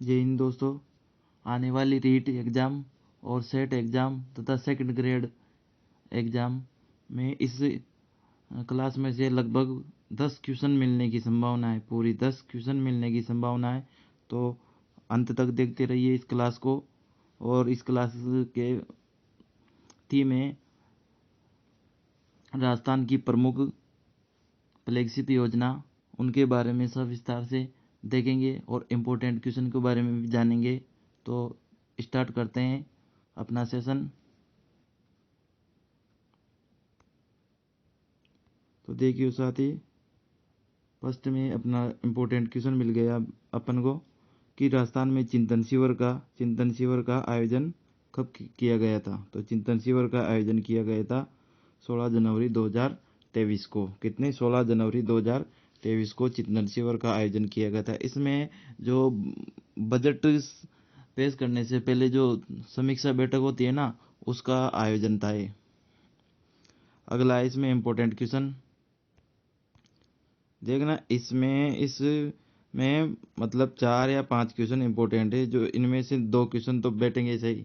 जय हिंद दोस्तों। आने वाली रीट एग्ज़ाम और सेट एग्ज़ाम तथा सेकंड ग्रेड एग्ज़ाम में इस क्लास में से लगभग 10 क्वेश्चन मिलने की संभावना है। पूरी 10 क्वेश्चन मिलने की संभावना है। तो अंत तक देखते रहिए इस क्लास को। और इस क्लास के थीम है राजस्थान की प्रमुख फ्लैगशिप योजना। उनके बारे में सब विस्तार से देखेंगे और इम्पोर्टेंट क्वेश्चन के बारे में भी जानेंगे। तो स्टार्ट करते हैं अपना सेशन। तो देखिए साथी, फर्स्ट में अपना इम्पोर्टेंट क्वेश्चन मिल गया अपन को कि राजस्थान में चिंतन शिविर का आयोजन कब किया गया था। तो चिंतन शिविर का आयोजन किया गया था 16 जनवरी 2023 को। कितने? 16 जनवरी 2023 को चिंतन शिविर का आयोजन किया गया था। इसमें जो बजट पेश करने से पहले जो समीक्षा बैठक होती है ना, उसका आयोजन था ये। अगला इसमें इम्पोर्टेंट क्वेश्चन देखना। इसमें मतलब 4 या 5 क्वेश्चन इंपॉर्टेंट है, जो इनमें से 2 क्वेश्चन तो बैठेंगे सही।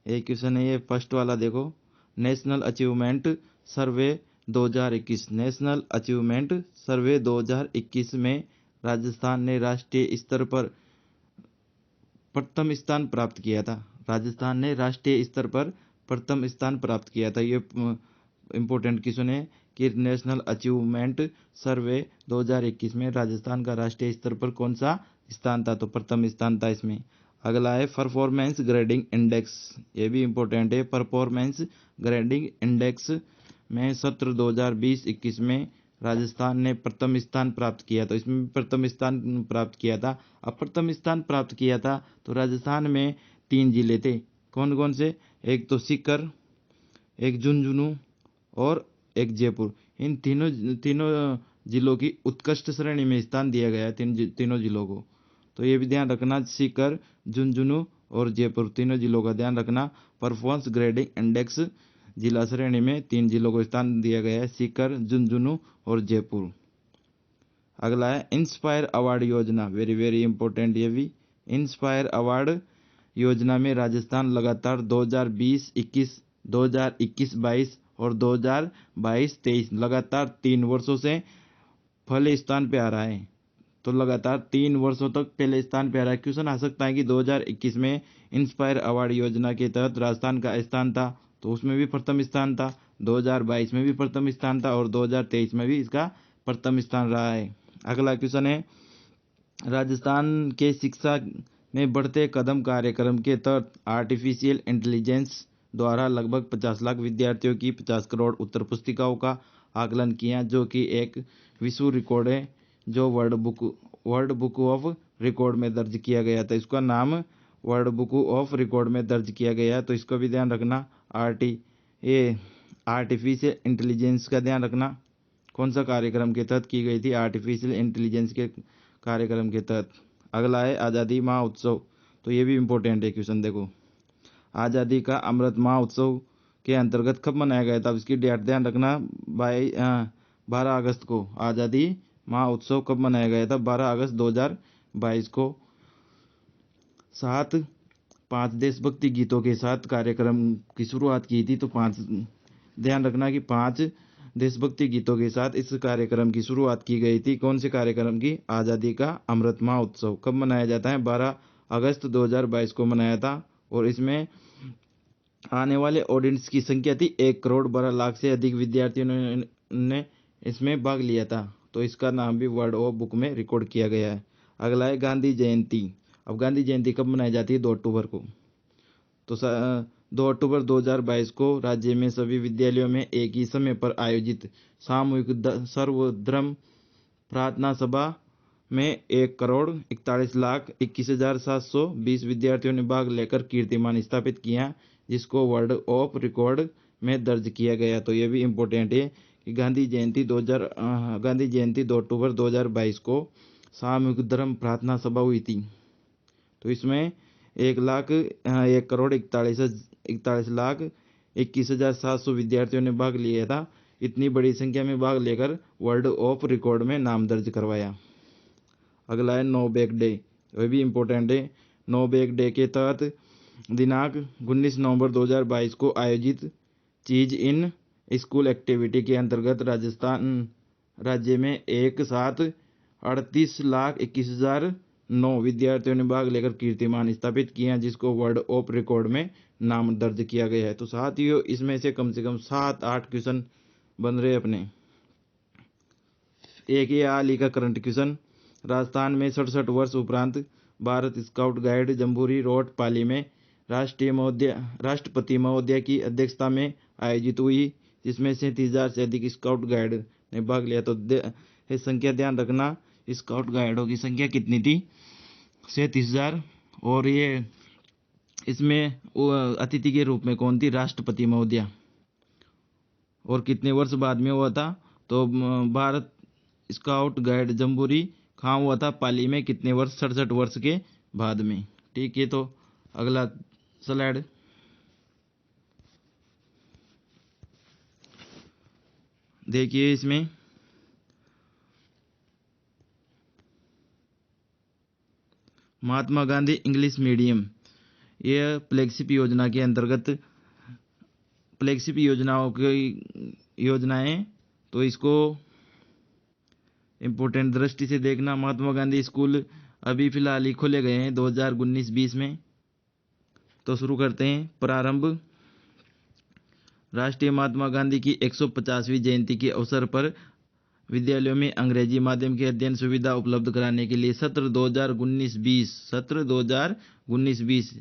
एक क्वेश्चन है ये फर्स्ट वाला, देखो। नेशनल अचीवमेंट सर्वे 2021। नेशनल अचीवमेंट सर्वे 2021 में राजस्थान ने राष्ट्रीय स्तर पर प्रथम स्थान प्राप्त किया था। राजस्थान ने राष्ट्रीय स्तर पर प्रथम स्थान प्राप्त किया था। ये इम्पोर्टेंट क्वेश्चन है कि नेशनल अचीवमेंट सर्वे 2021 में राजस्थान का राष्ट्रीय स्तर पर कौन सा स्थान था। तो प्रथम स्थान था इसमें। अगला है परफॉर्मेंस ग्रेडिंग इंडेक्स। ये भी इम्पोर्टेंट है। परफॉर्मेंस ग्रेडिंग इंडेक्स में सत्र 2020-21 में राजस्थान ने प्रथम स्थान प्राप्त किया। तो इसमें प्रथम स्थान प्राप्त किया था। अब प्रथम स्थान प्राप्त किया था तो राजस्थान में 3 जिले थे। कौन कौन से? एक तो सीकर, एक झुंझुनू और एक जयपुर। इन तीनों तीनों जिलों की उत्कृष्ट श्रेणी में स्थान दिया गया है तीनों जिलों को। तो ये भी ध्यान रखना, सीकर, झुंझुनू और जयपुर तीनों जिलों का ध्यान रखना। परफॉर्मेंस ग्रेडिंग इंडेक्स जिला श्रेणी में 3 जिलों को स्थान दिया गया है, सीकर, झुंझुनू और जयपुर। अगला है इंस्पायर अवार्ड योजना। वेरी वेरी इंपॉर्टेंट ये भी। इंस्पायर अवार्ड योजना में राजस्थान लगातार 2020-21, 2021-22 और 2022-23 लगातार 3 वर्षों से पहले स्थान पे आ रहा है। तो लगातार 3 वर्षों तक पहले स्थान पे आ रहा है। क्वेश्चन आ सकता है कि 2021 में इंस्पायर अवार्ड योजना के तहत राजस्थान का स्थान था, तो उसमें भी प्रथम स्थान था। 2022 में भी प्रथम स्थान था और 2023 में भी इसका प्रथम स्थान रहा है। अगला क्वेश्चन है राजस्थान के शिक्षा में बढ़ते कदम कार्यक्रम के तहत आर्टिफिशियल इंटेलिजेंस द्वारा लगभग 50 लाख विद्यार्थियों की 50 करोड़ उत्तर पुस्तिकाओं का आकलन किया, जो कि एक विश्व रिकॉर्ड है, जो वर्ल्ड बुक ऑफ रिकॉर्ड में दर्ज किया गया था। इसका नाम वर्ल्ड बुक ऑफ रिकॉर्ड में दर्ज किया गया, तो इसका भी ध्यान रखना। आर्टिफिशियल इंटेलिजेंस का ध्यान रखना। कौन सा कार्यक्रम के तहत की गई थी? आर्टिफिशियल इंटेलिजेंस के कार्यक्रम के तहत। अगला है आज़ादी महोत्सव। तो ये भी इम्पोर्टेंट है क्वेश्चन, देखो। आज़ादी का अमृत महोत्सव के अंतर्गत कब मनाया गया था? इसकी डेट ध्यान रखना। 12 अगस्त को आज़ादी महोत्सव कब मनाया गया था? 12 अगस्त 2022 को। 5 देशभक्ति गीतों के साथ कार्यक्रम की शुरुआत की थी। तो 5 ध्यान रखना कि 5 देशभक्ति गीतों के साथ इस कार्यक्रम की शुरुआत की गई थी। कौन से कार्यक्रम की? आज़ादी का अमृत महोत्सव। कब मनाया जाता है? 12 अगस्त 2022 को मनाया था। और इसमें आने वाले ऑडियंस की संख्या थी 1 करोड़ 12 लाख से अधिक विद्यार्थियों ने इसमें भाग लिया था। तो इसका नाम भी वर्ल्ड ऑफ बुक में रिकॉर्ड किया गया है। अगला है गांधी जयंती। अब गांधी जयंती कब मनाई जाती है? 2 अक्टूबर को। तो 2 अक्टूबर 2022 को राज्य में सभी विद्यालयों में एक ही समय पर आयोजित सामूहिक सर्वधर्म प्रार्थना सभा में 1 करोड़ 41 लाख 21,720 विद्यार्थियों ने भाग लेकर कीर्तिमान स्थापित किया, जिसको वर्ल्ड ऑफ रिकॉर्ड में दर्ज किया गया। तो ये भी इम्पोर्टेंट है कि गांधी जयंती 2 अक्टूबर 2022 को सामूहिक धर्म प्रार्थना सभा हुई थी। तो इसमें 1 करोड़ 41 लाख 21,700 विद्यार्थियों ने भाग लिया था। इतनी बड़ी संख्या में भाग लेकर वर्ल्ड ऑफ रिकॉर्ड में नाम दर्ज करवाया। अगला है नो बैक डे। वह भी इम्पोर्टेंट है। नो बैग डे के तहत दिनांक 19 नवंबर 2022 को आयोजित चीज इन स्कूल एक्टिविटी के अंतर्गत राजस्थान राज्य में एक साथ 38,21,009 विद्यार्थियों ने भाग लेकर कीर्तिमान स्थापित किया, जिसको वर्ल्ड ऑफ रिकॉर्ड में नाम दर्ज किया गया है। तो साथियों, इसमें से कम 7-8 क्वेश्चन बन रहे अपने। एक ये हाल ही का करंट क्वेश्चन, राजस्थान में 67 वर्ष उपरांत भारत स्काउट गाइड जम्बूरी रोड पाली में राष्ट्रपति महोदय की अध्यक्षता में आयोजित हुई, जिसमें 37,000 से अधिक स्काउट गाइड ने भाग लिया। तो ये संख्या ध्यान रखना, स्काउट गाइडों की संख्या कितनी थी? 37,000। और ये इसमें अतिथि के रूप में कौन थी? राष्ट्रपति महोदय। और कितने वर्ष बाद में हुआ था? तो भारत स्काउट गाइड जम्बूरी कहाँ हुआ था? पाली में। कितने वर्ष? 67 वर्ष के बाद में। ठीक है, तो अगला स्लाइड। देखिए, इसमें महात्मा गांधी इंग्लिश मीडियम, यह फ्लैगशिप योजना के अंतर्गत फ्लैगशिप योजनाएं, तो इसको इम्पोर्टेंट दृष्टि से देखना। महात्मा गांधी स्कूल अभी फिलहाल ही खोले गए हैं 2019-20 में। तो शुरू करते हैं। प्रारंभ। राष्ट्रीय महात्मा गांधी की 150वीं जयंती के अवसर पर विद्यालयों में अंग्रेजी माध्यम की अध्ययन सुविधा उपलब्ध कराने के लिए सत्र 2019-20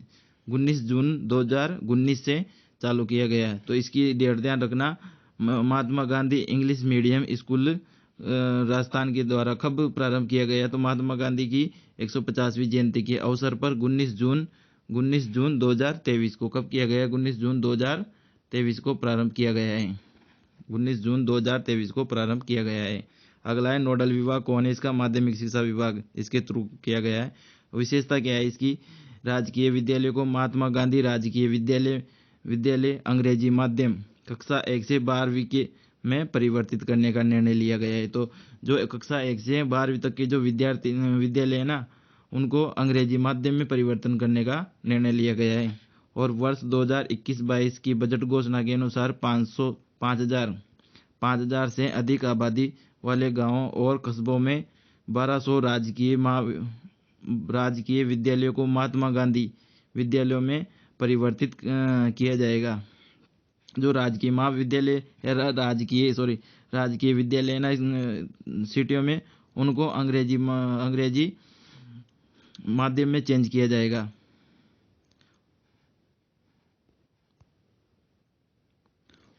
19 जून 2019 से चालू किया गया है। तो इसकी डेट ध्यान रखना। Mahatma Gandhi English medium school Rajasthan के द्वारा कब प्रारंभ किया गया? तो महात्मा गांधी की 150वीं जयंती के अवसर पर 19 जून 2023 को कब किया गया? 19 जून 2023 को प्रारंभ किया गया है। 19 जून 2023 को प्रारंभ किया गया है। अगला है नोडल विभाग कौन है इसका? माध्यमिक शिक्षा विभाग इसके थ्रू किया गया है। विशेषता क्या है इसकी? राजकीय विद्यालय को महात्मा गांधी राजकीय विद्यालय अंग्रेजी माध्यम कक्षा 1 से 12वीं के में परिवर्तित करने का निर्णय लिया गया है। तो जो कक्षा 1 से 12वीं तक के जो विद्यालय है ना, उनको अंग्रेजी माध्यम में परिवर्तन करने का निर्णय लिया गया है। और वर्ष 2021-22 की बजट घोषणा के अनुसार 5,000 से अधिक आबादी वाले गांवों और कस्बों में 1200 राजकीय विद्यालयों को महात्मा गांधी विद्यालयों में परिवर्तित किया जाएगा। जो राजकीय महाविद्यालय या राजकीय विद्यालय ना सिटियों में, उनको अंग्रेजी माध्यम में चेंज किया जाएगा।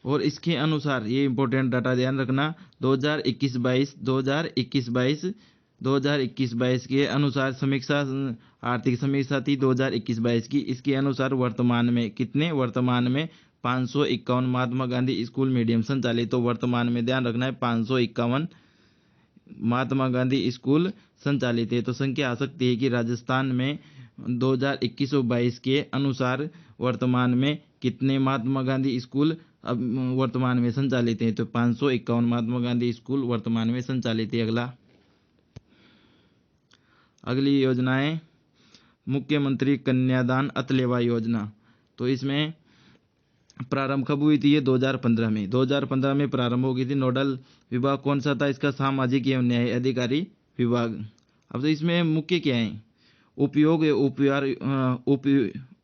और इसके अनुसार ये इंपॉर्टेंट डाटा ध्यान रखना, 2021-22 के अनुसार समीक्षा, आर्थिक समीक्षा थी 2021-22 की। इसके अनुसार वर्तमान में 551 महात्मा गांधी स्कूल मीडियम संचालित। तो वर्तमान में ध्यान रखना है 551 महात्मा गांधी स्कूल संचालित है। तो संख्या आ सकती है कि राजस्थान में 2021-22 के अनुसार वर्तमान में कितने महात्मा गांधी स्कूल अब वर्तमान में संचालित हैं? तो 551 महात्मा गांधी स्कूल वर्तमान में संचालित है। अगली योजना है मुख्यमंत्री कन्यादान अतलेवा योजना। तो इसमें प्रारंभ कब हुई थी? ये 2015 में प्रारंभ हो गई थी। नोडल विभाग कौन सा था इसका? सामाजिक एवं न्याय अधिकारी विभाग। अब तो इसमें मुख्य क्या है?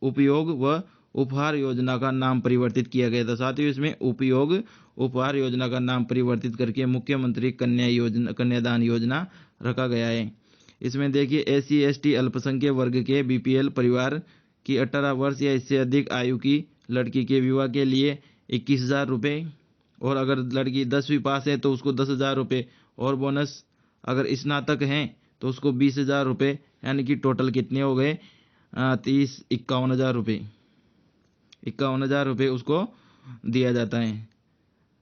उपयोग व उपहार योजना का नाम परिवर्तित किया गया था। साथियों, इसमें उपयोग उपहार योजना का नाम परिवर्तित करके मुख्यमंत्री कन्यादान योजना रखा गया है। इसमें देखिए, SC/ST अल्पसंख्यक वर्ग के BPL परिवार की 18 वर्ष या इससे अधिक आयु की लड़की के विवाह के लिए 21,000 रुपये, और अगर लड़की 10वीं पास है तो उसको 10,000 रुपये, और बोनस अगर स्नातक हैं तो उसको 20,000 रुपये, यानी कि टोटल कितने हो गए? 51,000 रुपये। 51,000 रुपये उसको दिया जाता है।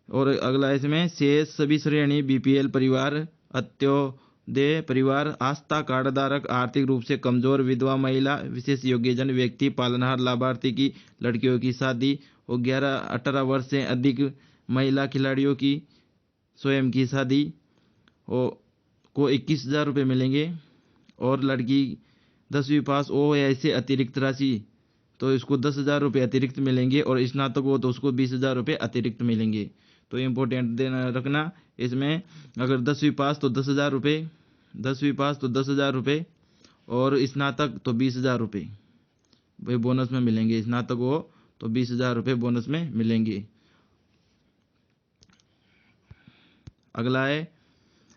और अगला इसमें शेष सभी श्रेणी BPL परिवार, अंत्योदय परिवार, आस्था कार्ड धारक, आर्थिक रूप से कमजोर, विधवा महिला, विशेष योग्यजन व्यक्ति, पालनहार लाभार्थी की लड़कियों की शादी, और 18 वर्ष से अधिक महिला खिलाड़ियों की स्वयं की शादी को 21,000 रुपये मिलेंगे। और लड़की 10वीं पास हो या इससे अतिरिक्त राशि तो इसको 10,000 रुपये अतिरिक्त मिलेंगे, और स्नातक हो तो उसको 20,000 रुपये अतिरिक्त मिलेंगे। तो इम्पोर्टेंट देना रखना इसमें, अगर 10वीं पास तो 10,000 रुपये, 10वीं पास तो 10,000 रुपये, और स्नातक तो 20,000 रुपये भाई बोनस में मिलेंगे। स्नातक हो तो 20,000 रुपये बोनस में मिलेंगे। अगला है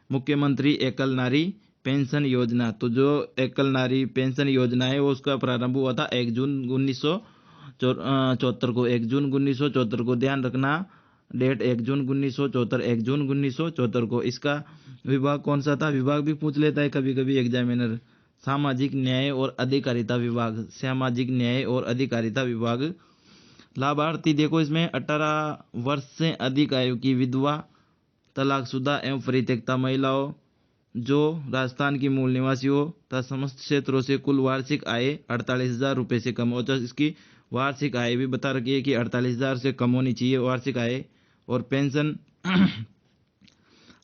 मुख्यमंत्री एकल नारी पेंशन योजना। तो जो एकल नारी पेंशन योजना है वो उसका प्रारंभ हुआ था 1 जून 1974 को। 1 जून 1974 को ध्यान रखना, डेट 1 जून 1974, 1 जून 1974 को। इसका विभाग कौन सा था? विभाग भी पूछ लेता है कभी कभी एग्जामिनर। सामाजिक न्याय और अधिकारिता विभाग, सामाजिक न्याय और अधिकारिता विभाग। लाभार्थी देखो इसमें 18 वर्ष से अधिक आयु की विधवा, तलाकशुदा एवं परित्यक्ता महिलाओं जो राजस्थान की मूल निवासी हो तथा समस्त क्षेत्रों से कुल वार्षिक आय 48,000 रुपये से कम हो। तो इसकी वार्षिक आय भी बता रखी है कि 48,000 से कम होनी चाहिए वार्षिक आय। और पेंशन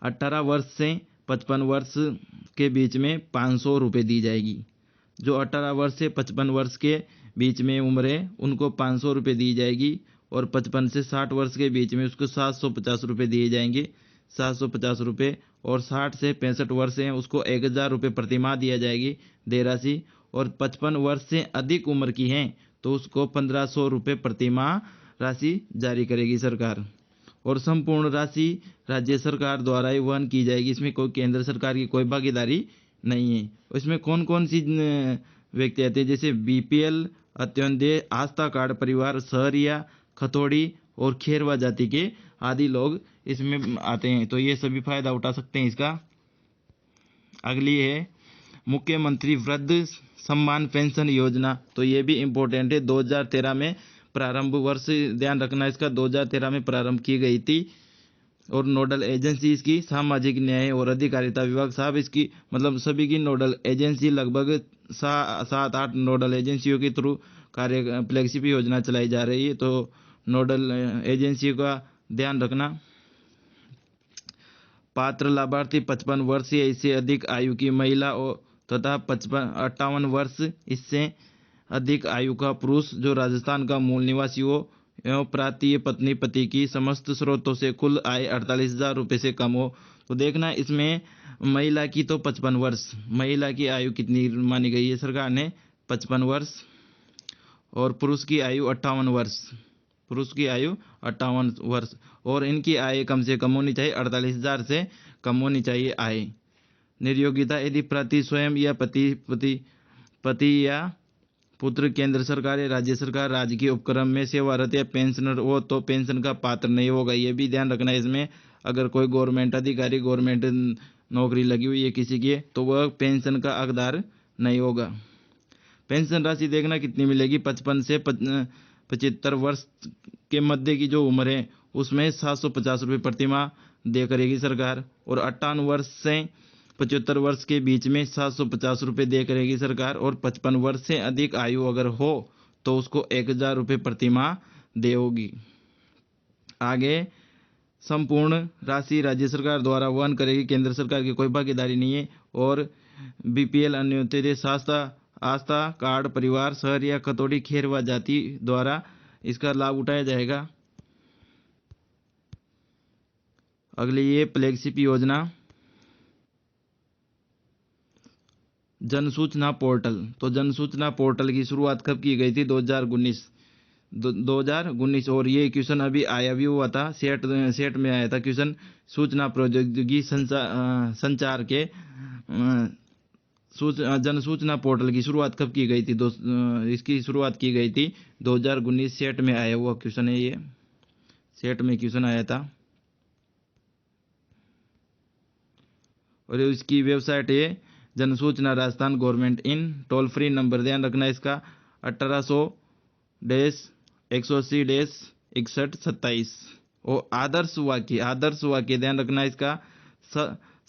18 वर्ष से 55 वर्ष के बीच में 500 रुपये दी जाएगी। जो 18 वर्ष से 55 वर्ष के बीच में उम्र है उनको 500 रुपये दी जाएगी, और 55 से 60 वर्ष के बीच में उसको 750 रुपये दिए जाएंगे, 750 रुपये। और 60 से 65 वर्ष हैं उसको 1,000 रुपये प्रतिमाह दिया जाएगी देय राशि। और 55 वर्ष से अधिक उम्र की हैं तो उसको 1,500 रुपये प्रतिमाह राशि जारी करेगी सरकार। और संपूर्ण राशि राज्य सरकार द्वारा ही वहन की जाएगी। इसमें कोई केंद्र सरकार की कोई भागीदारी नहीं है। इसमें कौन कौन सी व्यक्ति आते हैं? जैसे बीपीएल, अंत्योदय, आस्था कार्ड परिवार, सहरिया, खतौड़ी और खेरवा जाति के आदि लोग इसमें आते हैं। तो ये सभी फायदा उठा सकते हैं इसका। अगली है मुख्यमंत्री वृद्ध सम्मान पेंशन योजना। तो ये भी इम्पोर्टेंट है। 2013 में प्रारंभ, वर्ष ध्यान रखना इसका, 2013 में प्रारंभ की गई थी। और नोडल एजेंसी इसकी सामाजिक न्याय और अधिकारिता विभाग। साहब इसकी मतलब सभी की नोडल एजेंसी लगभग 7-8 नोडल एजेंसियों के थ्रू कार्य फ्लैगशिप योजना चलाई जा रही है। तो नोडल एजेंसी का ध्यान रखना। पात्र लाभार्थी 55 वर्ष या इससे अधिक आयु की महिला और तथा 58 वर्ष इससे अधिक आयु का पुरुष जो राजस्थान का मूल निवासी हो एवं प्रातीय पत्नी पति की समस्त स्रोतों से कुल आय 48,000 रुपये से कम हो। तो देखना इसमें महिला की तो 55 वर्ष, महिला की आयु कितनी मानी गई है सरकार ने? 55 वर्ष। और पुरुष की आयु 58 वर्ष, पुरुष की आयु 58 वर्ष। और इनकी आय कम से कम होनी चाहिए 48,000 से कम होनी चाहिए आय। निर्योग्यता यदि पति स्वयं या पति या पुत्र केंद्र सरकार या राज्य सरकार राजकीय उपक्रम में सेवारत या पेंशनर हो तो पेंशन का पात्र नहीं होगा। ये भी ध्यान रखना है इसमें। अगर कोई गवर्नमेंट अधिकारी, गवर्नमेंट नौकरी लगी हुई है किसी की, तो वह पेंशन का हकदार नहीं होगा। पेंशन राशि देखना कितनी मिलेगी? 55 से 75 वर्ष के मध्य की जो उम्र है उसमें 750 रुपये प्रतिमाह दे करेगी सरकार। और 58 वर्ष से 75 वर्ष के बीच में 750 रुपये दे करेगी सरकार। और 55 वर्ष से अधिक आयु अगर हो तो उसको 1,000 रुपये प्रतिमाह दे होगी। आगे संपूर्ण राशि राज्य सरकार द्वारा वहन करेगी, केंद्र सरकार की कोई भागीदारी नहीं है। और बीपीएल, अंत्योदय, आस्था कार्ड परिवार, शहर या खतौड़ी खेरवा जाति द्वारा इसका लाभ उठाया जाएगा। अगली ये फ्लैगशिप योजना जन सूचना पोर्टल। तो जन सूचना पोर्टल की शुरुआत कब की गई थी? 2019। और ये क्वेश्चन अभी आया भी हुआ था, सेट में आया था क्वेश्चन। सूचना प्रौद्योगिकी संचार के जन सूचना पोर्टल की शुरुआत कब की गई थी? इसकी शुरुआत की गई थी 2019। सेट में आया हुआ क्वेश्चन है ये, सेट में क्वेश्चन आया था। और इसकी वेबसाइट है जन सूचना Rajasthan government in. Toll free number ध्यान रखना इसका 1800-180-6127। और आदर्श वाक्य ध्यान रखना इसका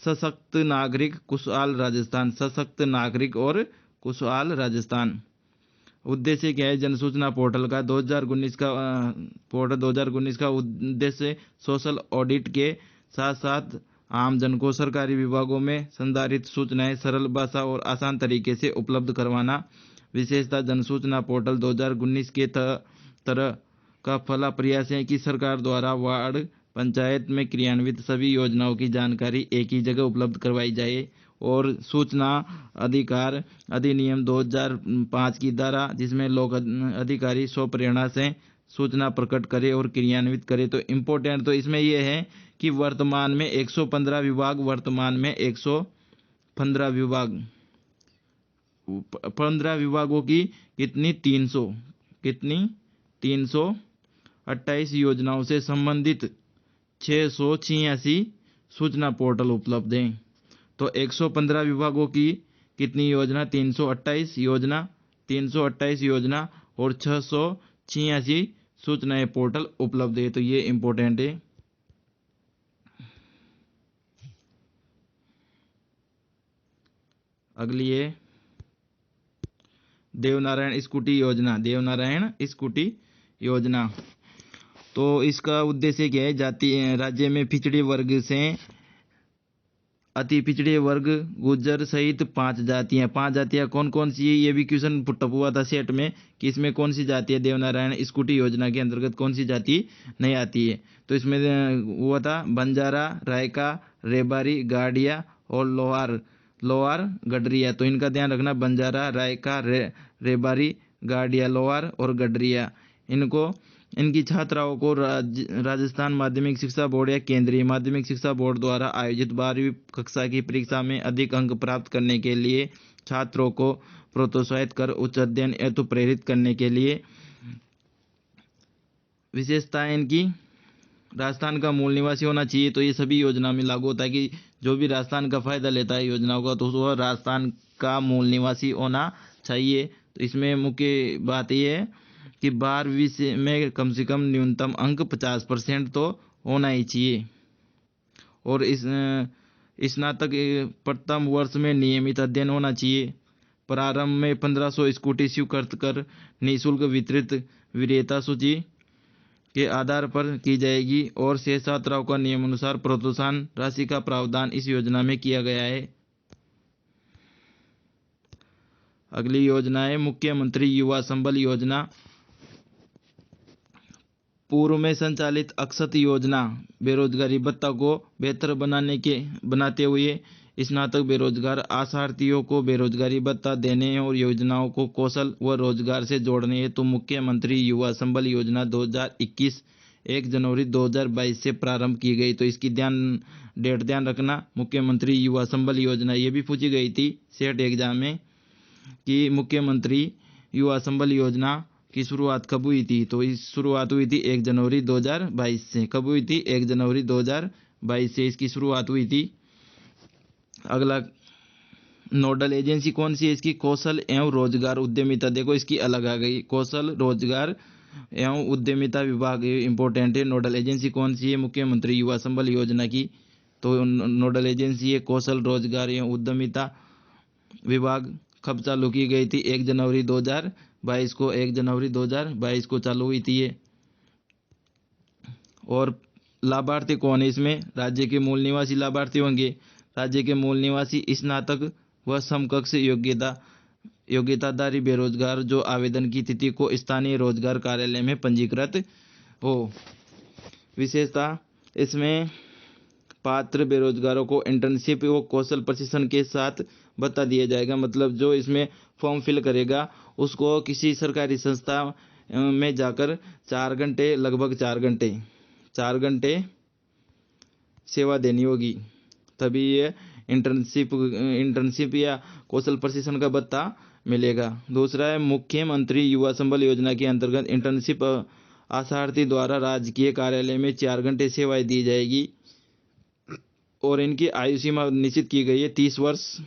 सशक्त नागरिक खुशहाल राजस्थान, सशक्त नागरिक और खुशहाल राजस्थान। उद्देश्य क्या है जन सूचना पोर्टल का? 2019 का उद्देश्य सोशल ऑडिट के साथ साथ आम जन को सरकारी विभागों में संधारित सूचनाएं सरल भाषा और आसान तरीके से उपलब्ध करवाना। विशेषतः जन सूचना पोर्टल 2019 के तरह का फला प्रयास है कि सरकार द्वारा वार्ड पंचायत में क्रियान्वित सभी योजनाओं की जानकारी एक ही जगह उपलब्ध करवाई जाए। और सूचना अधिकार अधिनियम 2005 की धारा, जिसमें लोक अधिकारी स्वप्रेरणा से सूचना प्रकट करे और क्रियान्वित करे। तो इम्पोर्टेंट तो इसमें यह है कि वर्तमान में 115 विभाग, वर्तमान में 115 विभाग, 15 विभागों की कितनी 300 कितनी 328 योजनाओं से संबंधित 686 सूचना पोर्टल उपलब्ध हैं। तो 115 विभागों की कितनी योजना 328 योजना और 686 सूचनाएं पोर्टल उपलब्ध है। तो ये इंपॉर्टेंट है। अगली है देवनारायण स्कूटी योजना। तो इसका उद्देश्य क्या है? राज्य में पिछड़े वर्ग से अति पिछड़े वर्ग, गुर्जर सहित 5 जातियां कौन कौन सी है? ये भी क्वेश्चन पुटअप हुआ था सेट में कि इसमें कौन सी जाति है देवनारायण स्कूटी योजना के अंतर्गत, कौन सी जाति नहीं आती है। तो इसमें हुआ था बंजारा, रायका, रेबारी, गाड़िया और लोहार गडरिया। तो इनका ध्यान रखना, बंजारा, रायका, रेबारी, गाड़िया, लोहार और गडरिया। इनकी छात्राओं को राजस्थान माध्यमिक शिक्षा बोर्ड या केंद्रीय माध्यमिक शिक्षा बोर्ड द्वारा आयोजित 12वीं कक्षा की परीक्षा में अधिक अंक प्राप्त करने के लिए छात्रों को प्रोत्साहित कर उच्च अध्ययन हेतु प्रेरित करने के लिए विशेषताएं इनकी राजस्थान का मूल निवासी होना चाहिए। तो ये सभी योजना में लागू होता है कि जो भी राजस्थान का फायदा लेता है योजनाओं का, तो वह राजस्थान का मूल निवासी होना चाहिए। तो इसमें मुख्य बात यह है कि 12वीं में कम से कम न्यूनतम अंक 50% तो होना ही चाहिए। और इस स्नातक प्रथम वर्ष में नियमित अध्ययन होना चाहिए। प्रारंभ में 1500 स्कूटी स्वीकृत कर निःशुल्क वितरित वरीयता सूची के आधार पर की जाएगी और शेष छात्राओं का नियमानुसार प्रोत्साहन राशि का प्रावधान इस योजना में किया गया है। अगली योजना है मुख्यमंत्री युवा संबल योजना। पूर्व में संचालित अक्षत योजना बेरोजगारी भत्ता को बेहतर बनाते हुए स्नातक बेरोजगार आशार्थियों को बेरोजगारी भत्ता देने और योजनाओं को कौशल व रोजगार से जोड़ने हेतु मुख्यमंत्री युवा संबल योजना 2021 1 जनवरी 2022 से प्रारंभ की गई। तो इसकी डेट ध्यान रखना, मुख्यमंत्री युवा संबल योजना। ये भी पूछी गई थी सेट एग्जाम में कि मुख्यमंत्री युवा संबल योजना की शुरुआत कब हुई थी। तो इस शुरुआत हुई थी 1 जनवरी 2022 से। कब हुई थी? 1 जनवरी 2022 से इसकी शुरुआत हुई थी। अगला नोडल एजेंसी कौन सी है इसकी? कौशल एवं रोजगार उद्यमिता। देखो इसकी अलग आ गई, कौशल रोजगार एवं उद्यमिता विभाग इंपॉर्टेंट है। नोडल एजेंसी कौन सी है? मुख्यमंत्री युवा संबल योजना की। तो नोडल एजेंसी है कौशल रोजगार एवं उद्यमिता विभाग। कब चालू की गई थी? 1 जनवरी 2022 को। 1 जनवरी 2022 को चालू हुई थी ये। और लाभार्थी कौन है इसमें? राज्य के मूल निवासी लाभार्थी होंगे। राज्य के मूल निवासी स्नातक व समकक्ष योग्यताधारी बेरोजगार जो आवेदन की तिथि को स्थानीय रोजगार कार्यालय में पंजीकृत हो। विशेषता इसमें पात्र बेरोजगारों को इंटर्नशिप व कौशल प्रशिक्षण के साथ भत्ता दिया जाएगा। मतलब जो इसमें फॉर्म फिल करेगा उसको किसी सरकारी संस्था में जाकर 4 घंटे, लगभग 4 घंटे सेवा देनी होगी, तभी ये इंटर्नशिप या कौशल प्रशिक्षण का भत्ता मिलेगा। दूसरा है मुख्यमंत्री युवा संबल योजना के अंतर्गत इंटर्नशिप आशार्थी द्वारा राजकीय कार्यालय में 4 घंटे सेवाएं दी जाएगी और इनकी आयु सीमा निश्चित की गई है 30 वर्ष।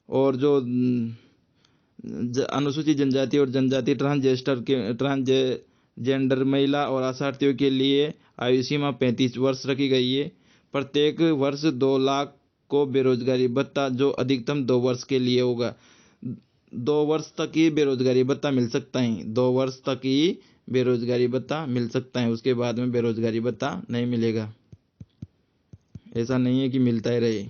और जो अनुसूचित जनजाति और जनजाति ट्रांसजेंडर महिला और आशार्थियों के लिए आयु सीमा 35 वर्ष रखी गई है। प्रत्येक वर्ष 2 लाख को बेरोजगारी भत्ता जो अधिकतम 2 वर्ष के लिए होगा। 2 वर्ष तक ही बेरोजगारी भत्ता मिल सकता है। 2 वर्ष तक ही बेरोजगारी भत्ता मिल सकता है, उसके बाद में बेरोजगारी भत्ता नहीं मिलेगा। ऐसा नहीं है कि मिलता ही रहे।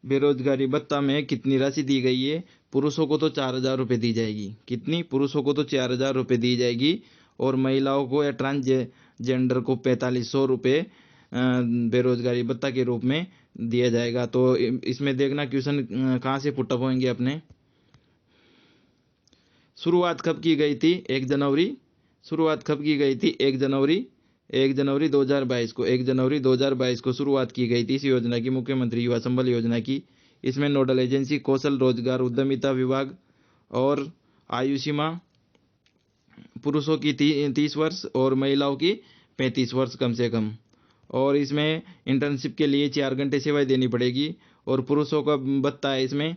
बेरोजगारी भत्ता में कितनी राशि दी गई है? पुरुषों को तो 4,000 रुपये दी जाएगी। कितनी? पुरुषों को तो 4,000 रुपये दी जाएगी और महिलाओं को या ट्रांसजेंडर को 4,500 रुपये बेरोजगारी भत्ता के रूप में दिया जाएगा। तो इसमें देखना क्वेश्चन कहाँ से पुटअप होंगे अपने। शुरुआत कब की गई थी? 1 जनवरी। शुरुआत कब की गई थी? 1 जनवरी 1 जनवरी 2022 को 1 जनवरी 2022 को शुरुआत की गई थी इस योजना की, मुख्यमंत्री युवा संबल योजना की। इसमें नोडल एजेंसी कौशल रोजगार उद्यमिता विभाग और आयु सीमा पुरुषों की 30 वर्ष और महिलाओं की 35 वर्ष कम से कम। और इसमें इंटर्नशिप के लिए 4 घंटे सेवाएं देनी पड़ेगी और पुरुषों का भत्ता है इसमें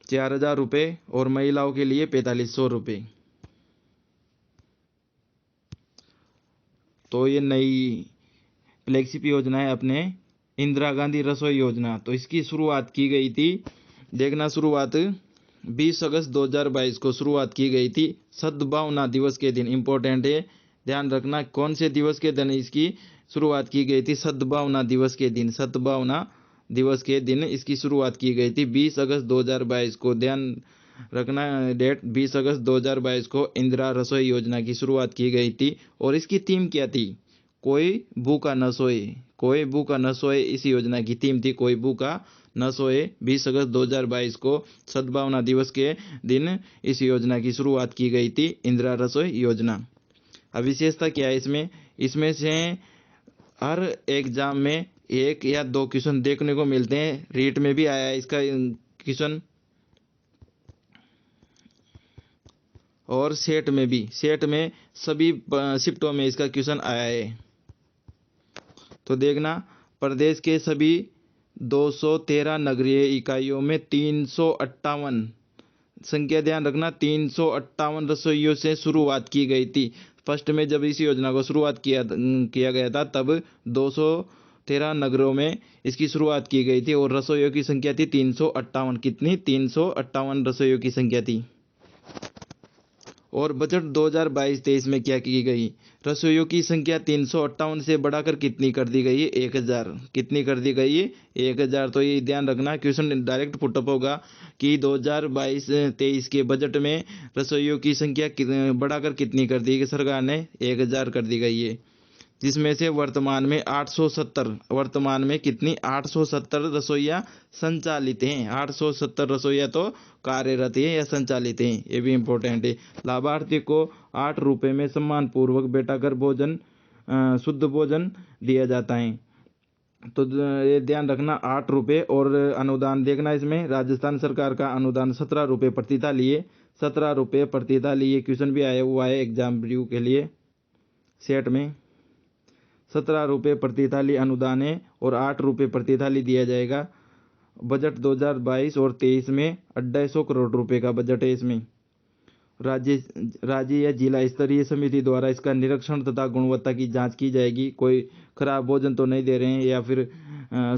4,000 रुपये और महिलाओं के लिए 4,500 रुपये। तो ये नई फ्लैगशिप योजना है अपने इंदिरा गांधी रसोई योजना। तो इसकी शुरुआत की गई थी, देखना शुरुआत 20 अगस्त 2022 को शुरुआत की गई थी सद्भावना दिवस के दिन। इंपॉर्टेंट है, ध्यान रखना कौन से दिवस के दिन इसकी शुरुआत की गई थी? सद्भावना दिवस के दिन। सद्भावना दिवस के दिन इसकी शुरुआत की गई थी 20 अगस्त 2022 को। ध्यान रखना डेट, 20 अगस्त 2022 को इंदिरा रसोई योजना की शुरुआत की गई थी। और इसकी थीम क्या थी? कोई भूखा न सोए। कोई भूखा न सोए इस योजना की थीम थी, कोई भूखा न सोए। 20 अगस्त 2022 को सद्भावना दिवस के दिन इस योजना की शुरुआत की गई थी, इंदिरा रसोई योजना। अब विशेषता क्या है इसमें? इसमें से हर एग्जाम में 1 या 2 क्वेश्चन देखने को मिलते हैं। रीट में भी आया है इसका क्वेश्चन और सेट में भी। सेट में सभी शिफ्टों में इसका क्वेश्चन आया है। तो देखना, प्रदेश के सभी 213 नगरीय इकाइयों में 358 संख्या, ध्यान रखना, 358 रसोइयों से शुरुआत की गई थी। फर्स्ट में जब इस योजना को शुरुआत किया गया था तब 213 नगरों में इसकी शुरुआत की गई थी और रसोइयों की संख्या थी 358। कितनी? 358 रसोइयों की संख्या थी। और बजट 2022-23 में क्या की गई? रसोइयों की संख्या 358 से बढ़ाकर कितनी कर दी गई है? 1,000। कितनी कर दी गई है? 1,000। तो ये ध्यान रखना, क्वेश्चन डायरेक्ट पुटअप होगा कि 2022-23 के बजट में रसोइयों की संख्या बढ़ाकर कितनी कर दी गई सरकार ने? 1,000 कर दी गई है। जिसमें से वर्तमान में 870, वर्तमान में कितनी? 870 रसोइयाँ संचालित हैं। 870 रसोइयाँ तो कार्यरत हैं या संचालित हैं, ये भी इम्पोर्टेंट है। लाभार्थी को 8 रुपये में सम्मान पूर्वक बैठाकर भोजन, शुद्ध भोजन दिया जाता है। तो ये ध्यान रखना, 8 रुपये। और अनुदान देखना, इसमें राजस्थान सरकार का अनुदान 17 रुपये प्रति थाली है। 17 रुपये प्रति थाली, ये क्वेश्चन भी आया हुआ है एग्जाम रिव्यू के लिए सेट में। 17 रुपये प्रति थाली अनुदान है और 8 रुपये प्रति थाली दिया जाएगा। बजट 2022 और 23 में 250 करोड़ रुपए का बजट है। इसमें राज्य या जिला स्तरीय समिति द्वारा इसका निरीक्षण तथा गुणवत्ता की जांच की जाएगी। कोई खराब भोजन तो नहीं दे रहे हैं या फिर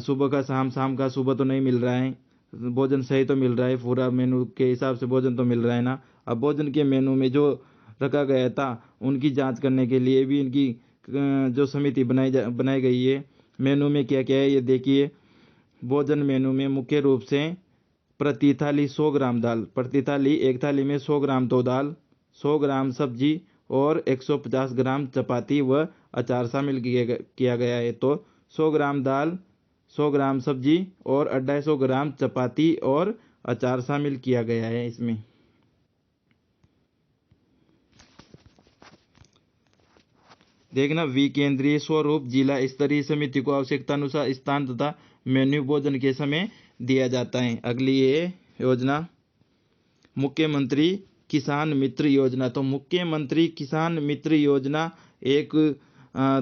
सुबह का शाम, शाम का सुबह तो नहीं मिल रहा है। भोजन सही तो मिल रहा है, पूरा मेनू के हिसाब से भोजन तो मिल रहा है ना। अब भोजन के मेनू में जो रखा गया था उनकी जांच करने के लिए भी इनकी जो समिति बनाई गई है। मेनू में क्या क्या है ये देखिए। भोजन मेनू में मुख्य रूप से प्रति थाली 100 ग्राम दाल, प्रति थाली, एक थाली में 100 ग्राम तो दाल, 100 ग्राम सब्जी और 150 ग्राम चपाती व अचार शामिल किया गया है। तो 100 ग्राम दाल, 100 ग्राम सब्जी और 250 ग्राम चपाती और अचार शामिल किया गया है इसमें। देखना, विकेंद्रीय स्वरूप जिला स्तरीय समिति को आवश्यकता अनुसार स्थान तथा मेन्यू भोजन के समय दिया जाता है। अगली ये योजना मुख्यमंत्री किसान मित्र योजना। तो मुख्यमंत्री किसान मित्र योजना एक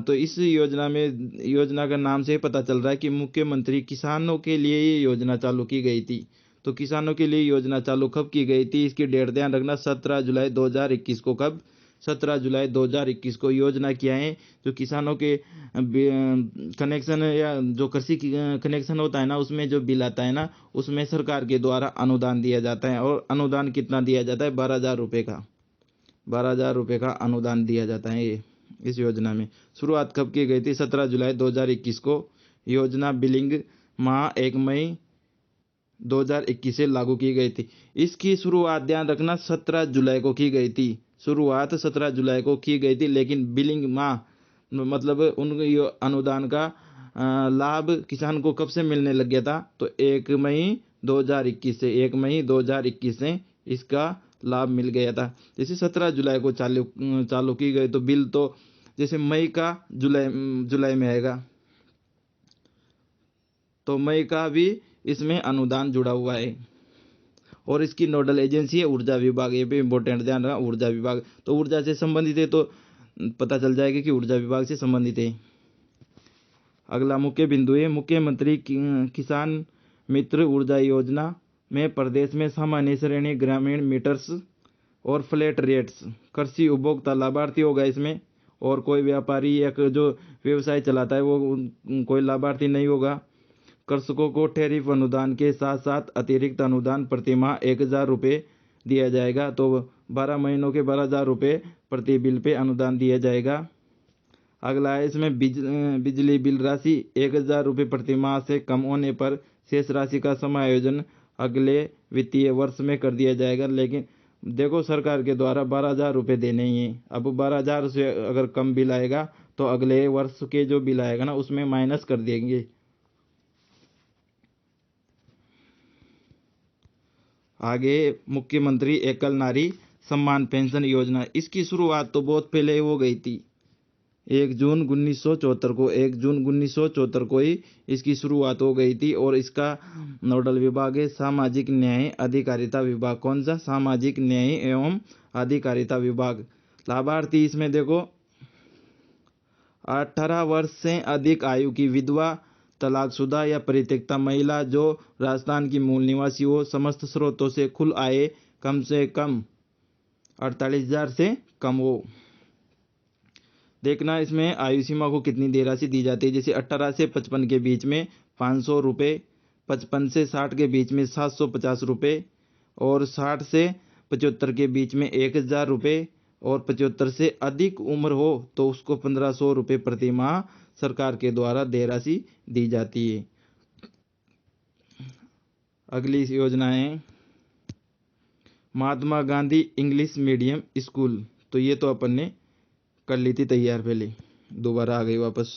तो इस योजना का नाम से पता चल रहा है कि मुख्यमंत्री किसानों के लिए ये योजना चालू की गई थी। तो किसानों के लिए योजना चालू कब की गई थी? इसकी डेट ध्यान रखना, 17 जुलाई 2021 को। कब? 17 जुलाई 2021 को। योजना क्या है? जो किसानों के कनेक्शन या जो कृषि कनेक्शन होता है ना, उसमें जो बिल आता है ना, उसमें सरकार के द्वारा अनुदान दिया जाता है। और अनुदान कितना दिया जाता है? 12,000 रुपये का। 12,000 रुपये का अनुदान दिया जाता है। ये इस योजना में शुरुआत कब की गई थी? 17 जुलाई 2021 को। योजना बिलिंग माह 1 मई 2021 से लागू की गई थी। इसकी शुरुआत ध्यान रखना 17 जुलाई को की गई थी। शुरुआत 17 जुलाई को की गई थी, लेकिन बिलिंग माह मतलब उन अनुदान का लाभ किसान को कब से मिलने लग गया था? तो 1 मई 2021 से 1 मई 2021 से इसका लाभ मिल गया था। जैसे 17 जुलाई को चालू की गई, तो बिल तो जैसे मई का जुलाई में आएगा, तो मई का भी इसमें अनुदान जुड़ा हुआ है। और इसकी नोडल एजेंसी है ऊर्जा विभाग। ये भी इंपॉर्टेंट ध्यान रखना, ऊर्जा विभाग। तो ऊर्जा से संबंधित है, तो पता चल जाएगा कि ऊर्जा विभाग से संबंधित है। अगला मुख्य बिंदु है मुख्यमंत्री किसान मित्र ऊर्जा योजना में प्रदेश में सामान्य श्रेणी, ग्रामीण मीटर्स और फ्लैट रेट्स कृषि उपभोक्ता लाभार्थी होगा इसमें। और कोई व्यापारी या जो व्यवसाय चलाता है वो कोई लाभार्थी नहीं होगा। कृषकों को टैरिफ अनुदान के साथ साथ अतिरिक्त अनुदान प्रतिमाह 1,000 रुपये दिया जाएगा। तो 12 महीनों के 12,000 रुपये प्रति बिल पे अनुदान दिया जाएगा। अगला है इसमें बिजली बिल राशि 1,000 रुपये प्रतिमाह से कम होने पर शेष राशि का समायोजन अगले वित्तीय वर्ष में कर दिया जाएगा। लेकिन देखो, सरकार के द्वारा 12,000 रुपये देने ही है। अब 12,000 से अगर कम बिल आएगा तो अगले वर्ष के जो बिल आएगा ना उसमें माइनस कर देंगे। आगे मुख्यमंत्री एकल नारी सम्मान पेंशन योजना। इसकी शुरुआत तो बहुत पहले हो गई थी, 1 जून 1974 को। 1 जून 1974 को ही इसकी शुरुआत हो गई थी। और इसका नोडल विभाग है सामाजिक न्याय अधिकारिता विभाग। कौन सा? सामाजिक न्याय एवं अधिकारिता विभाग। लाभार्थी इसमें देखो, 18 वर्ष से अधिक आयु की विधवा, तलाकशुदा या परित्यक्ता महिला जो राजस्थान की मूल निवासी हो, समस्त स्रोतों से कुल आय कम से कम 48,000 से कम हो। देखना इसमें आयु सीमा को कितनी देर राशि दी जाती है। जैसे 18 से 55 के बीच में 500 रुपये, 55 से 60 के बीच में 750 रुपये, और 60 से 75 के बीच में 1,000 रुपये, और 75 से अधिक उम्र हो तो उसको 1,500 रुपये प्रति माह सरकार के द्वारा देय राशि दी जाती है। अगली योजना है महात्मा गांधी इंग्लिश मीडियम स्कूल। तो ये तो अपन ने कर ली थी तैयार पहले, दोबारा आ गई वापस।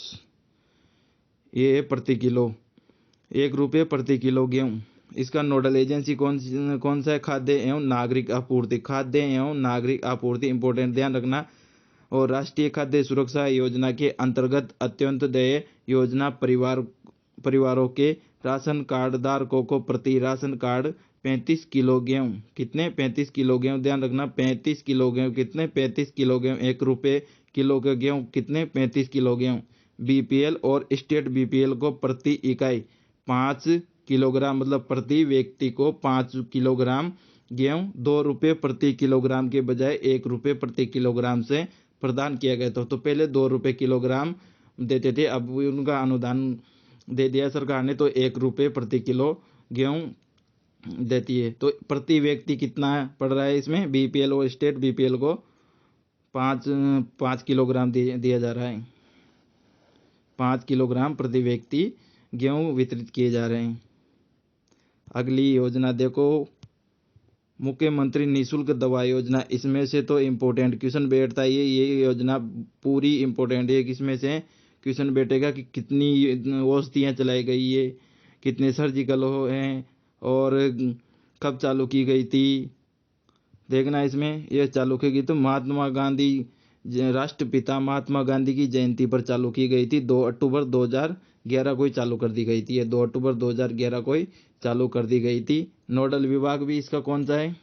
ये है प्रति किलो 1 रुपये प्रति किलो गेहूँ। इसका नोडल एजेंसी कौन सा है? खाद्य एवं नागरिक आपूर्ति। खाद्य एवं नागरिक आपूर्ति इंपॉर्टेंट ध्यान रखना। और राष्ट्रीय खाद्य सुरक्षा योजना के अंतर्गत अंत्योदय योजना परिवारों के राशन कार्ड धारकों को प्रति राशन कार्ड 35 किलो गेहूँ। कितने? 35 किलो गेहूँ। ध्यान रखना, 35 किलो गेहूँ। कितने? 35 किलो गेहूँ। 1 रुपये किलो के गेहूँ कितने? 35 किलो गेहूँ। बीपीएल और स्टेट बीपीएल को प्रति इकाई 5 किलोग्राम, मतलब प्रति व्यक्ति को 5 किलोग्राम गेहूँ 2 रुपये प्रति किलोग्राम के बजाय 1 रुपये प्रति किलोग्राम से प्रदान किया गया था। तो पहले 2 रुपये किलोग्राम देते थे, अब उनका अनुदान दे दिया सरकार ने, तो 1 रुपये प्रति किलो गेहूँ देती है। तो प्रति व्यक्ति कितना पड़ रहा है इसमें? बीपीएल और स्टेट बीपीएल को 5 किलोग्राम दिया जा रहा है। 5 किलोग्राम प्रति व्यक्ति गेहूँ वितरित किए जा रहे हैं। अगली योजना देखो, मुख्यमंत्री निःशुल्क दवा योजना। इसमें से तो इम्पोर्टेंट क्वेश्चन बैठता है। ये योजना पूरी इम्पोर्टेंट है। किसमें से क्वेश्चन बैठेगा कि कितनी औषधियाँ चलाई गई है, कितने सर्जिकल हैं, और कब चालू की गई थी। देखना इसमें यह चालू की गई तो महात्मा गांधी, राष्ट्रपिता महात्मा गांधी की जयंती पर चालू की गई थी। 2 अक्टूबर 2011 को ही चालू कर दी गई थी। ये 2 अक्टूबर 2011 को ही चालू कर दी गई थी। नोडल विभाग भी इसका कौन सा है?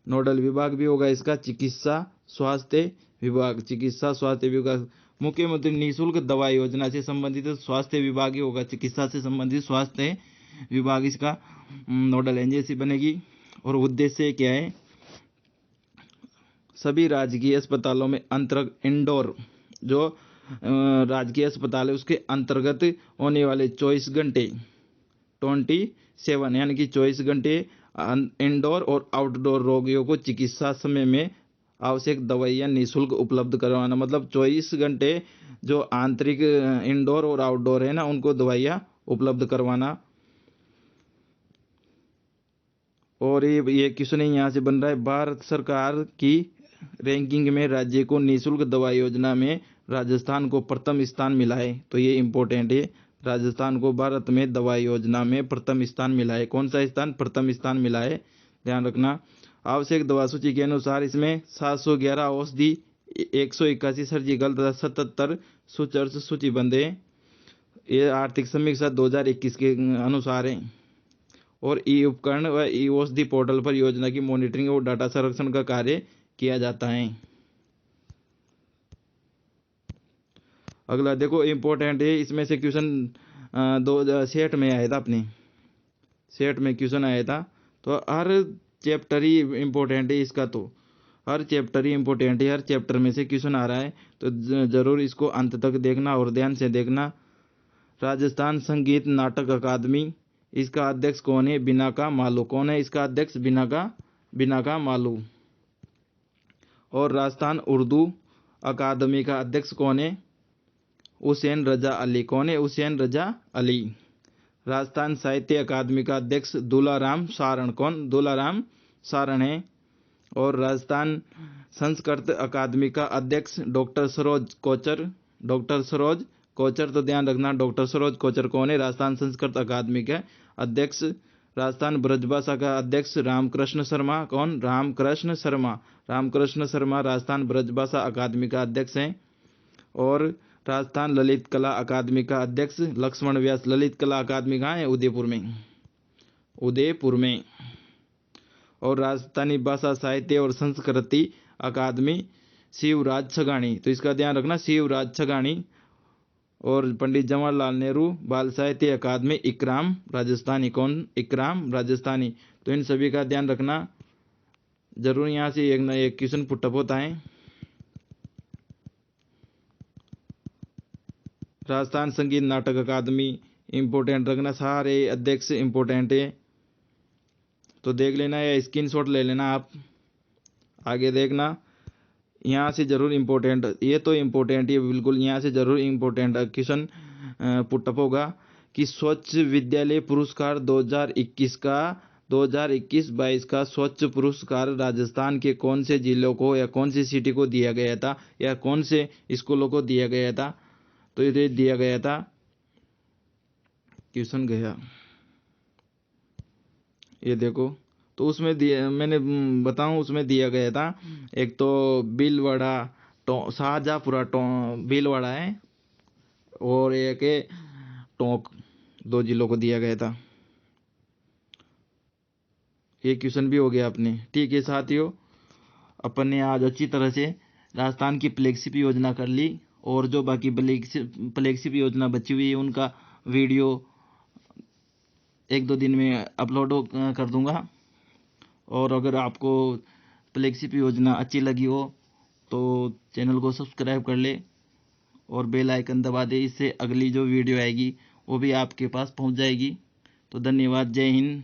नोडल विभाग भी होगा इसका चिकित्सा स्वास्थ्य विभाग। चिकित्सा स्वास्थ्य विभाग। मुख्यमंत्री निःशुल्क दवा योजना से संबंधित स्वास्थ्य विभाग ही होगा। चिकित्सा से संबंधित स्वास्थ्य विभाग इसका नोडल एजेंसी बनेगी। और उद्देश्य क्या है? सभी राजकीय अस्पतालों में अंतर्गत इंडोर जो राजकीय अस्पताल है उसके अंतर्गत होने वाले 24 घंटे 27 यानी कि 24 घंटे इंडोर और आउटडोर रोगियों को चिकित्सा समय में आवश्यक दवाइयाँ निःशुल्क उपलब्ध करवाना, मतलब 24 घंटे जो आंतरिक इंडोर और आउटडोर है ना, उनको दवाइयाँ उपलब्ध करवाना। और ये क्वेश्चन यहाँ से बन रहा है, भारत सरकार की रैंकिंग में राज्य को निःशुल्क दवा योजना में राजस्थान को प्रथम स्थान मिला है। तो ये इम्पोर्टेंट है, राजस्थान को भारत में दवा योजना में प्रथम स्थान मिला है। कौन सा स्थान? प्रथम स्थान मिला है, ध्यान रखना। आवश्यक दवा सूची के अनुसार इसमें 711 औषधि, 181 सर्जिकल तथा 77 सूचर्स सूचीबद्ध है। ये आर्थिक समीक्षा 2021 के अनुसार है। और ई उपकरण व ई औषधि पोर्टल पर योजना की मॉनिटरिंग और डाटा संरक्षण का कार्य किया जाता है। अगला देखो इम्पोर्टेंट है, इसमें से क्वेश्चन 2067 में आया था, अपने 67 में क्वेश्चन आया था। तो हर चैप्टर ही इम्पोर्टेंट है इसका, तो हर चैप्टर ही इम्पोर्टेंट है, हर चैप्टर में से क्वेश्चन आ रहा है, तो जरूर इसको अंत तक देखना और ध्यान से देखना। राजस्थान संगीत नाटक अकादमी, इसका अध्यक्ष कौन है? बिनाका मालू। कौन है इसका अध्यक्ष? बिनाका मालू। और राजस्थान उर्दू अकादमी का अध्यक्ष कौन है? हुसैन रजा अली। कौन है? हुसैन रजा अली। राजस्थान साहित्य अकादमी का अध्यक्ष दुलाराम सारण। कौन? दुलाराम सारण है। और राजस्थान संस्कृत अकादमी का अध्यक्ष डॉक्टर सरोज कोचर। डॉक्टर सरोज कोचर, तो ध्यान रखना, डॉक्टर सरोज कोचर कौन है? राजस्थान संस्कृत अकादमी के अध्यक्ष। राजस्थान ब्रजभाषा का अध्यक्ष रामकृष्ण शर्मा। कौन? रामकृष्ण शर्मा। रामकृष्ण शर्मा राजस्थान ब्रजभाषा अकादमी का अध्यक्ष हैं। और राजस्थान ललित कला अकादमी का अध्यक्ष लक्ष्मण व्यास। ललित कला अकादमी कहाँ है? उदयपुर में, उदयपुर में। और राजस्थानी भाषा साहित्य और संस्कृति अकादमी शिवराज छगानी। तो इसका ध्यान रखना, शिवराज छगानी। और पंडित जवाहरलाल नेहरू बाल साहित्य अकादमी इकराम राजस्थानी। कौन? इकराम राजस्थानी। तो इन सभी का ध्यान रखना, जरूर यहाँ से एक न एक क्वेश्चन पुटअप होता है। राजस्थान संगीत नाटक अकादमी इम्पोर्टेंट रखना, सारे अध्यक्ष इम्पोर्टेंट है, तो देख लेना या स्क्रीनशॉट ले लेना आप। आगे देखना, यहाँ से जरूर इम्पोर्टेंट, ये तो इम्पोर्टेंट है बिल्कुल, यहाँ से जरूर इम्पोर्टेंट क्वेश्चन पुटअप होगा कि स्वच्छ विद्यालय पुरस्कार 2021 का 2021-22 का स्वच्छ पुरस्कार राजस्थान के कौन से जिलों को या कौन सी सिटी को दिया गया था, या कौन से स्कूलों को दिया गया था? तो ये दिया गया था, क्वेश्चन गया, ये देखो, तो उसमें दिया, मैंने बताऊं, उसमें दिया गया था, एक तो भीलवाड़ा, शाहजहाँपुरा भीलवाड़ा है, और एक टोंक, 2 जिलों को दिया गया था। ये क्वेश्चन भी हो गया अपने। ठीक है साथियों, अपन ने आज अच्छी तरह से राजस्थान की फ्लैगशिप योजना कर ली, और जो बाकी फ्लैगशिप योजना बची हुई है उनका वीडियो 1-2 दिन में अपलोड कर दूंगा। और अगर आपको फ्लैगशिप योजना अच्छी लगी हो तो चैनल को सब्सक्राइब कर ले और बेल आइकन दबा दे, इससे अगली जो वीडियो आएगी वो भी आपके पास पहुंच जाएगी। तो धन्यवाद, जय हिंद।